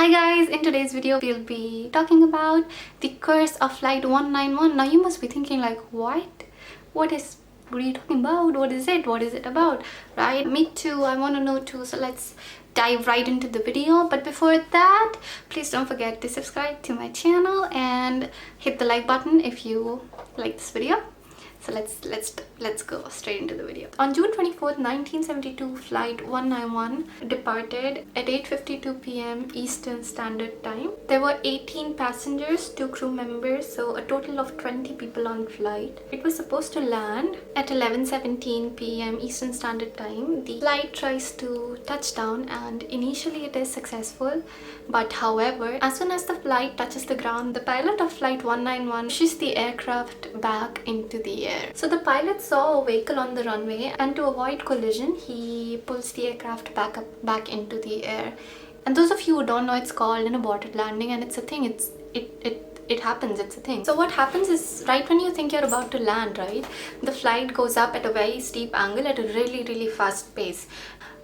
Hi guys, in today's video we'll be talking about the curse of flight 191. Now you must be thinking like, what are you talking about? What is it about, right? Me too, I want to know too, so let's dive right into the video. But before that, please don't forget to subscribe to my channel and hit the like button if you like this video. So let's go straight into the video. On June 24th, 1972, flight 191 departed at 8:52 p.m. Eastern Standard Time. There were 18 passengers, 2 crew members, so a total of 20 people on flight. It was supposed to land at 11:17 p.m. Eastern Standard Time. The flight tries to touch down and initially it is successful, but however, as soon as the flight touches the ground, the pilot of flight 191 pushes the aircraft back into the air. So the pilot saw a vehicle on the runway, and to avoid collision, he pulls the aircraft back into the air. And those of you who don't know, it's called an aborted landing, and it's a thing. It happens. It's a thing. So what happens is, right when you think you're about to land, right, the flight goes up at a very steep angle at a really fast pace.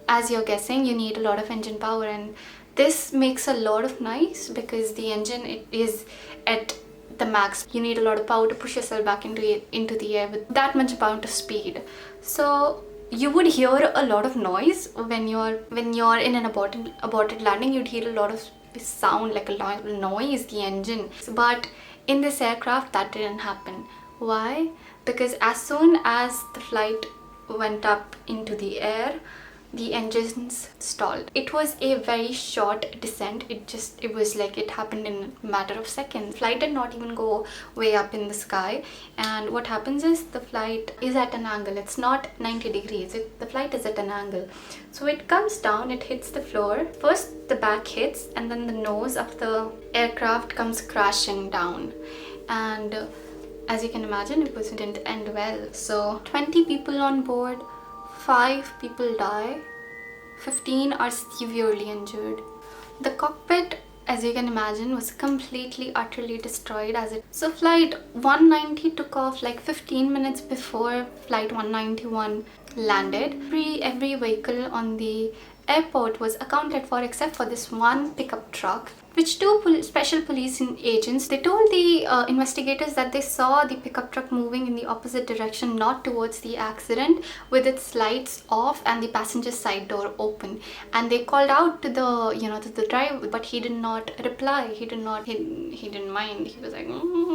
As you're guessing, you need a lot of engine power, and this makes a lot of noise because the engine is at the max. You need a lot of power to push yourself back into the air with that much amount of speed. So you would hear a lot of noise when you're in an aborted landing. You'd hear a lot of sound, like a lot of noise, the engine. But in this aircraft, that didn't happen. Why? Because as soon as the flight went up into the air, the engines stalled. It was a very short descent. It was like it happened in a matter of seconds. Flight did not even go way up in the sky, and what happens is the flight is at an angle. It's not 90 degrees. The flight is at an angle. So it comes down, it hits the floor. First the back hits, and then the nose of the aircraft comes crashing down. And as you can imagine, it didn't end well. So 20 people on board, 5 people die, 15 are severely injured. The cockpit, as you can imagine, was completely, utterly destroyed So flight 190 took off like 15 minutes before flight 191 landed. Every vehicle on the airport was accounted for except for this one pickup truck, which 2 special police agents, they told the investigators that they saw the pickup truck moving in the opposite direction, not towards the accident, with its lights off and the passenger side door open. And they called out to the driver, but he did not reply. He didn't mind. He was like,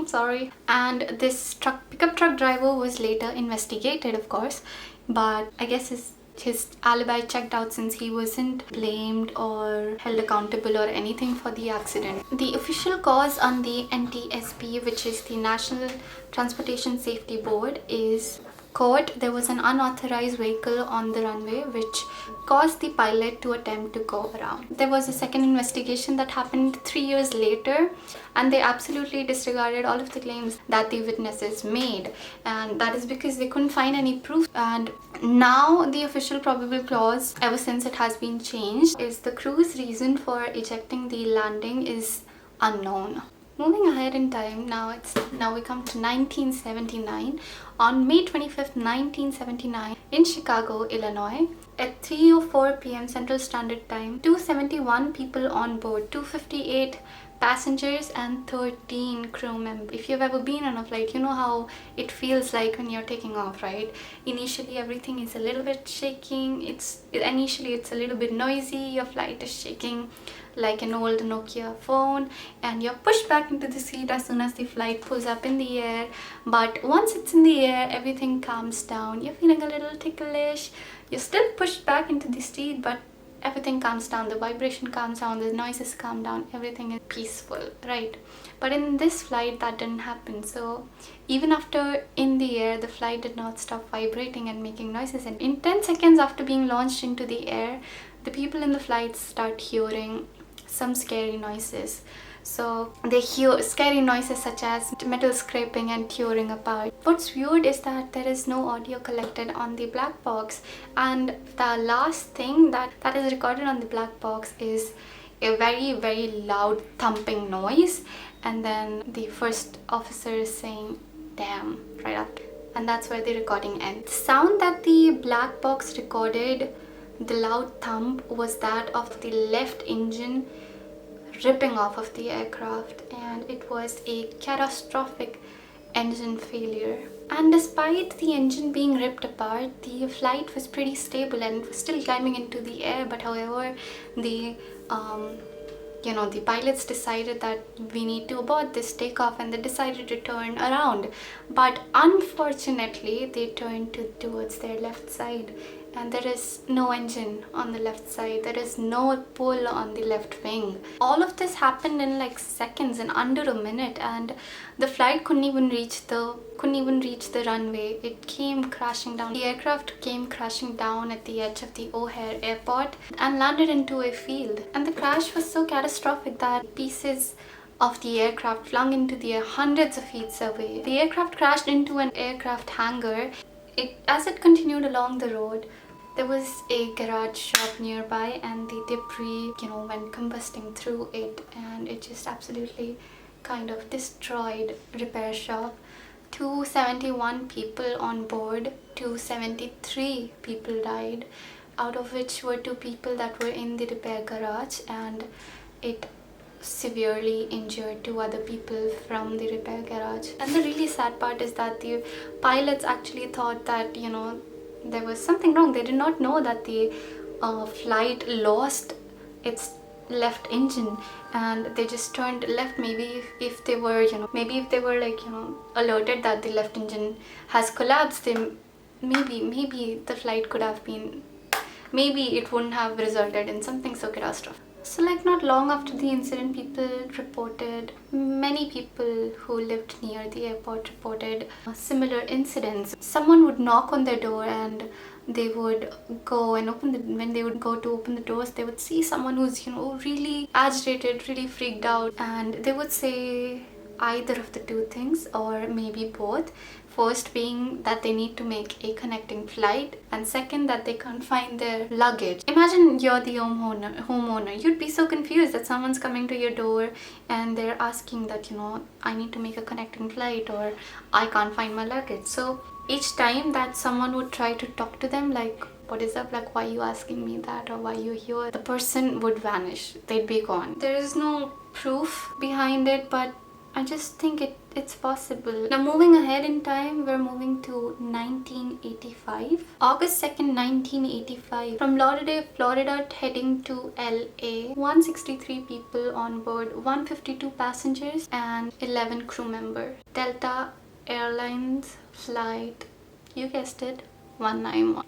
sorry. And this pickup truck driver was later investigated, of course, but I guess his alibi checked out since he wasn't blamed or held accountable or anything for the accident. The official cause on the NTSB, which is the National Transportation Safety Board, is court. There was an unauthorized vehicle on the runway which caused the pilot to attempt to go around. There was a second investigation that happened 3 years later, and they absolutely disregarded all of the claims that the witnesses made, and that is because they couldn't find any proof. And now the official probable cause, ever since it has been changed, is the crew's reason for ejecting the landing is unknown. Moving ahead in time, now we come to 1979. On May 25th, 1979, in Chicago, Illinois, at 3:04 p.m. Central Standard Time, 271 people on board, 258 passengers and 13 crew members. If you've ever been on a flight, you know how it feels like when you're taking off, right? Initially everything is a little bit shaking. Initially it's a little bit noisy. Your flight is shaking like an old Nokia phone, and you're pushed back into the seat as soon as the flight pulls up in the air. But once it's in the air, everything calms down. You're feeling a little ticklish. You're still pushed back into the seat, but everything calms down. The vibration calms down, the noises calm down, everything is peaceful, right? But in this flight, that didn't happen. So even after in the air, the flight did not stop vibrating and making noises. And in 10 seconds after being launched into the air, the people in the flight start hearing some scary noises. So they hear scary noises such as metal scraping and tearing apart. What's weird is that there is no audio collected on the black box, and the last thing that is recorded on the black box is a very loud thumping noise, and then the first officer is saying damn right after, and that's where the recording ends. The sound that the black box recorded, the loud thump, was that of the left engine ripping off of the aircraft, and it was a catastrophic engine failure. And despite the engine being ripped apart, the flight was pretty stable and it was still climbing into the air. But however, the the pilots decided that we need to abort this takeoff, and they decided to turn around. But unfortunately, they turned towards their left side, and there is no engine on the left side. There is no pull on the left wing. All of this happened in like seconds, in under a minute, and the flight couldn't even reach the runway. It came crashing down. The aircraft came crashing down at the edge of the O'Hare airport and landed into a field. And the crash was so catastrophic that pieces of the aircraft flung into the air hundreds of feet away. The aircraft crashed into an aircraft hangar. As it continued along the road, there was a garage shop nearby, and the debris, went combusting through it, and it just absolutely kind of destroyed repair shop. 271 people on board, 273 people died, out of which were 2 people that were in the repair garage, and it severely injured 2 other people from the repair garage. And the really sad part is that the pilots actually thought that there was something wrong. They did not know that the flight lost its left engine, and they just turned left. Maybe if they were alerted that the left engine has collapsed, then maybe the flight could have been, maybe it wouldn't have resulted in something so catastrophic. So not long after the incident, many people who lived near the airport reported similar incidents. Someone would knock on their door, and they would go and when they would go to open the doors, they would see someone who's really agitated, really freaked out, and they would say either of the 2 things, or maybe both. First being that they need to make a connecting flight, and second that they can't find their luggage. Imagine you're the homeowner. You'd be so confused that someone's coming to your door and they're asking that, I need to make a connecting flight, or I can't find my luggage. So each time that someone would try to talk to them, like, what is up, like, why are you asking me that, or why are you here, the person would vanish. They'd be gone. There is no proof behind it, but I just think it's possible. Now, moving ahead in time, we're moving to 1985. August 2nd, 1985. From Lauderdale, Florida, heading to LA. 163 people on board, 152 passengers, and 11 crew members. Delta Airlines flight, you guessed it, 191.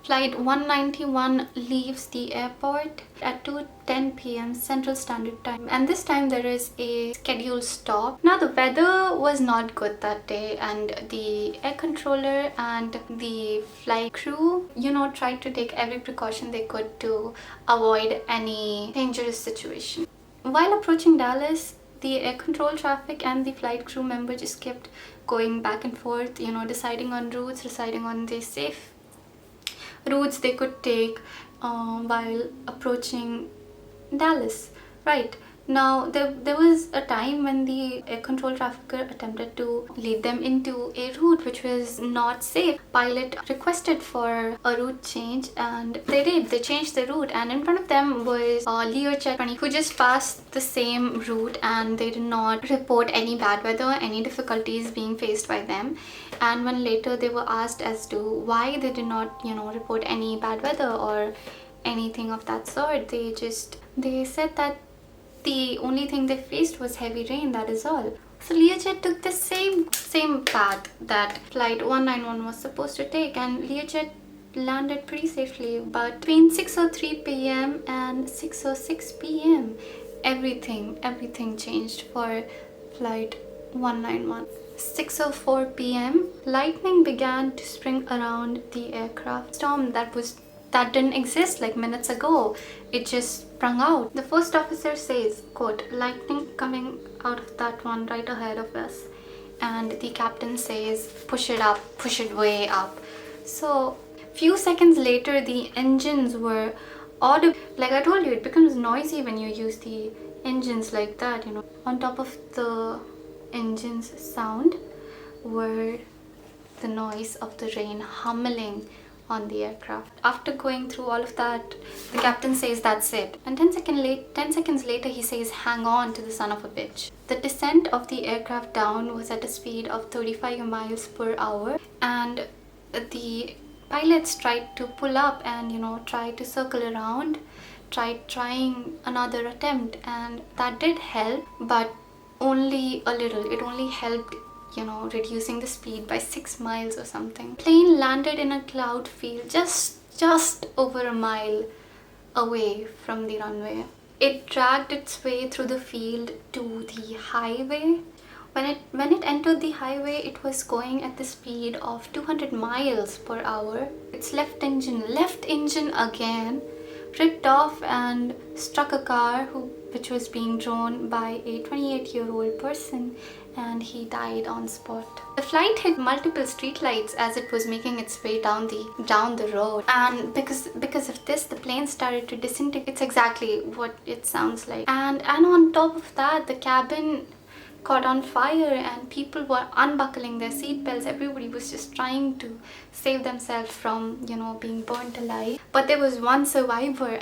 Flight 191 leaves the airport at 2:10 p.m. Central Standard Time, and this time there is a scheduled stop. Now, the weather was not good that day, and the air controller and the flight crew, tried to take every precaution they could to avoid any dangerous situation. While approaching Dallas, the air control traffic and the flight crew member just kept going back and forth, deciding on routes, deciding on the safe routes they could take while approaching Dallas. Right. Now, there was a time when the air control trafficker attempted to lead them into a route which was not safe. Pilot requested for a route change, and they did. They changed the route, and in front of them was Learjet who just passed the same route, and they did not report any bad weather, any difficulties being faced by them. And when later they were asked as to why they did not, report any bad weather or anything of that sort, they said that the only thing they faced was heavy rain, that is all. So Learjet took the same path that flight 191 was supposed to take, and Learjet landed pretty safely. But between 6:03 p.m. and 6:06 p.m. everything changed for flight 191. 6:04 p.m. lightning began to spring around the aircraft. Storm that didn't exist like minutes ago, it just sprung out. The first officer says, quote, lightning coming out of that one right ahead of us. And the captain says, push it up, push it way up. So few seconds later, the engines were audible. Like I told you, it becomes noisy when you use the engines like that, On top of the engine's sound were the noise of the rain on the aircraft. After going through all of that, the captain says that's it. And 10 seconds later, he says, hang on to the son of a bitch. The descent of the aircraft down was at a speed of 35 miles per hour, and the pilots tried to pull up and, you know, try to circle around, trying another attempt, and that did help, but only a little. It only helped, you know, reducing the speed by 6 miles or something. Plane landed in a cloud field just over a mile away from the runway. It dragged its way through the field to the highway. When it entered the highway, it was going at the speed of 200 miles per hour. Its left engine again ripped off and struck a car which was being drawn by a 28-year-old person, and he died on spot. The flight hit multiple streetlights as it was making its way down the road, and because of this, the plane started to disintegrate. It's exactly what it sounds like. And on top of that, the cabin caught on fire and people were unbuckling their seatbelts. Everybody was just trying to save themselves from, you know, being burnt alive. But there was one survivor,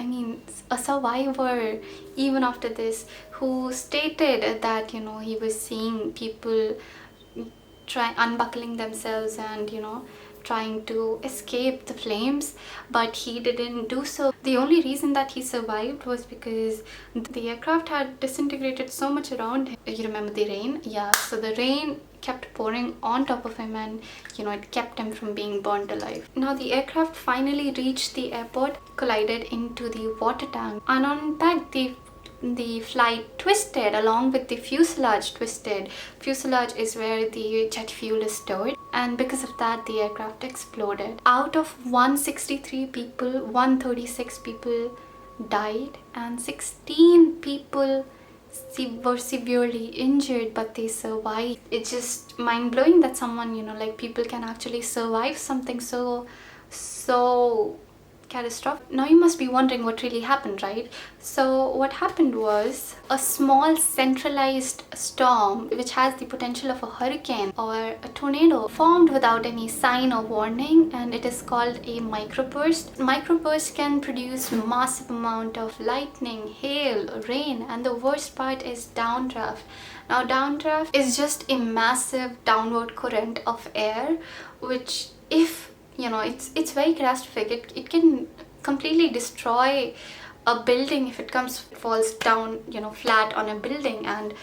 a survivor even after this, who stated that, you know, he was seeing people unbuckling themselves and, you know, trying to escape the flames, but he didn't do so. The only reason that he survived was because the aircraft had disintegrated so much around him. You remember the rain? Yeah, so the rain kept pouring on top of him, and, you know, it kept him from being burnt alive. Now the aircraft finally reached the airport, collided into the water tank, and on impact the flight twisted along with the fuselage twisted. Fuselage is where the jet fuel is stored, and because of that, the aircraft exploded. Out of 163 people, 136 people died and 16 people were severely injured, but they survived. It's just mind-blowing that someone, you know, like, people can actually survive something so catastrophic. Now you must be wondering what really happened, right? So what happened was a small centralized storm, which has the potential of a hurricane or a tornado, formed without any sign or warning, and it is called a microburst. Microburst can produce massive amount of lightning, hail, rain, and the worst part is downdraft. Now downdraft is just a massive downward current of air, which, if you know, it's very catastrophic. It can completely destroy a building if it falls down, you know, flat on a building. And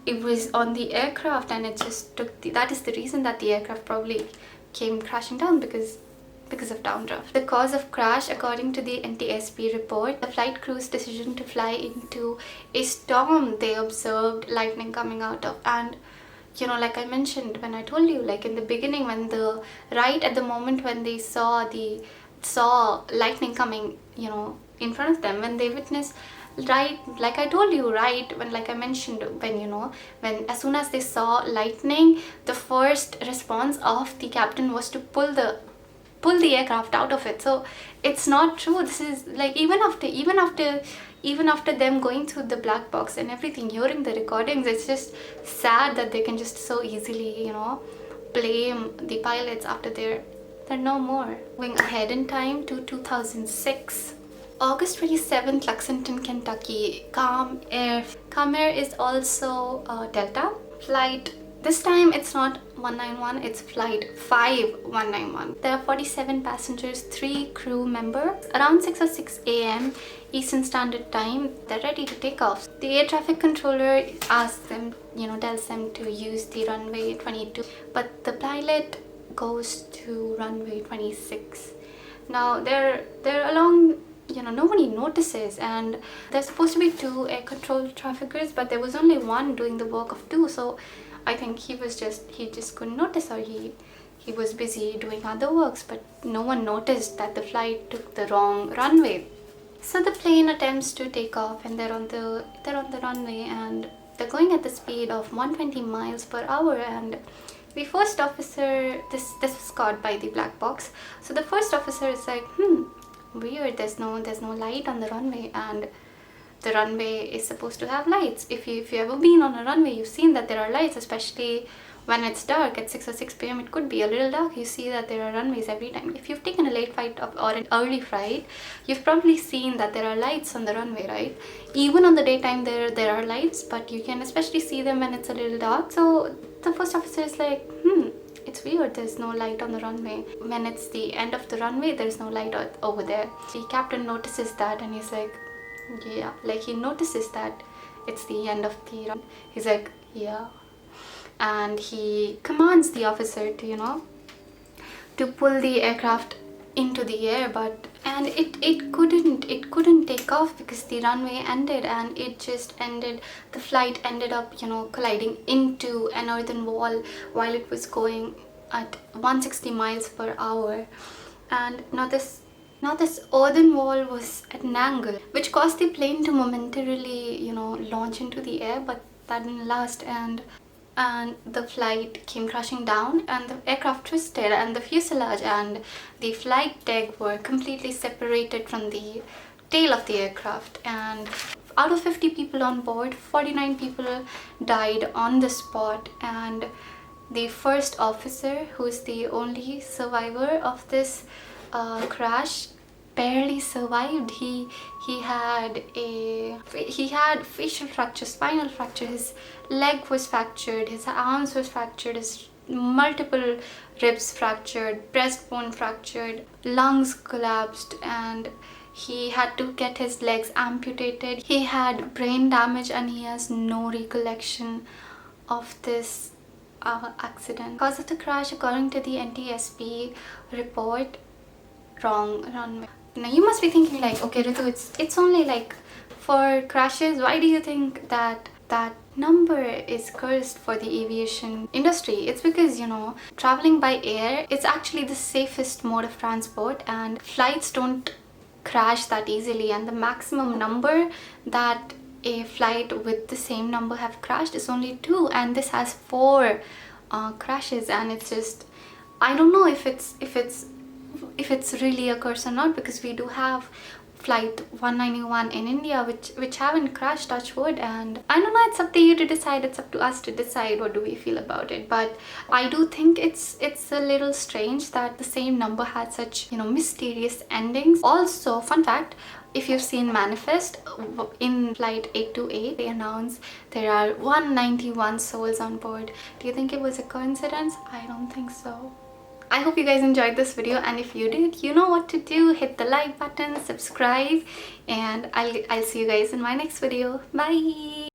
it was on the aircraft, and it just took that is the reason that the aircraft probably came crashing down, because of downdraft. The cause of crash, according to the NTSB report, the flight crew's decision to fly into a storm they observed lightning coming out of. And, you know, like I mentioned when I told you, like in the beginning, right at the moment when they saw lightning coming, you know, in front of them, when they witnessed, right, like I told you, right, when, like I mentioned, when, you know, when as soon as they saw lightning, the first response of the captain was to pull the aircraft out of it. So it's not true. This is like, even after them going through the black box and everything, hearing the recordings, it's just sad that they can just so easily, you know, blame the pilots after they're no more. Going ahead in time to 2006, August 27th, Lexington, Kentucky. Calm Air is also Delta flight. This time it's not 191, it's flight 5191. There are 47 passengers, 3 crew members. Around 6 or 6 a.m. Eastern Standard Time, they're ready to take off. The air traffic controller asks them, you know, tells them to use the runway 22, but the pilot goes to runway 26. Now they're along, you know, nobody notices, and there's supposed to be 2 air control traffickers, but there was only one doing the work of 2. So I think he just couldn't notice, or he was busy doing other works, but no one noticed that the flight took the wrong runway. So the plane attempts to take off, and they're on the runway, and they're going at the speed of 120 miles per hour. And the first officer, this was caught by the black box. So the first officer is like, weird, there's no light on the runway, and the runway is supposed to have lights. If you ever been on a runway, you've seen that there are lights, especially when it's dark at 6 or 6 p.m. It could be a little dark. You see that there are runways every time. If you've taken a late flight or an early flight, you've probably seen that there are lights on the runway, right? Even on the daytime there are lights, but you can especially see them when it's a little dark. So the first officer is like, it's weird, there's no light on the runway. When it's the end of the runway, there's no light over there. The captain notices that and he's like, yeah, like he notices that it's the end of the run. He's like, yeah. And he commands the officer to, to pull the aircraft into the air, but it couldn't take off because the runway ended, and it just ended. The flight ended up colliding into an earthen wall while it was going at 160 miles per hour. And now this earthen wall was at an angle which caused the plane to momentarily launch into the air, but that didn't last, and the flight came crashing down, and the aircraft twisted, and the fuselage and the flight deck were completely separated from the tail of the aircraft. And out of 50 people on board, 49 people died on the spot, and the first officer, who is the only survivor of this crash, barely survived. He had facial fracture, spinal fracture, his leg was fractured, his arms was fractured, his multiple ribs fractured, breastbone fractured, lungs collapsed, and he had to get his legs amputated. He had brain damage, and he has no recollection of this accident. Cause of the crash, according to the NTSB report, wrong runway. Now you must be thinking like, okay Ritu, it's only like 4 crashes. Why do you think that number is cursed for the aviation industry? It's because traveling by air, it's actually the safest mode of transport, and flights don't crash that easily, and the maximum number that a flight with the same number have crashed is only 2, and this has 4 crashes. And it's just, I don't know if it's really a curse or not, because we do have flight 191 in India which haven't crashed, touch wood. And I don't know, it's up to you to decide, it's up to us to decide what do we feel about it. But I do think it's a little strange that the same number had such mysterious endings. Also, fun fact, if you've seen Manifest, in flight 828 they announced there are 191 souls on board. Do you think it was a coincidence? I don't think so. I hope you guys enjoyed this video, and if you did, you know what to do. Hit the like button, subscribe, and I'll see you guys in my next video. Bye!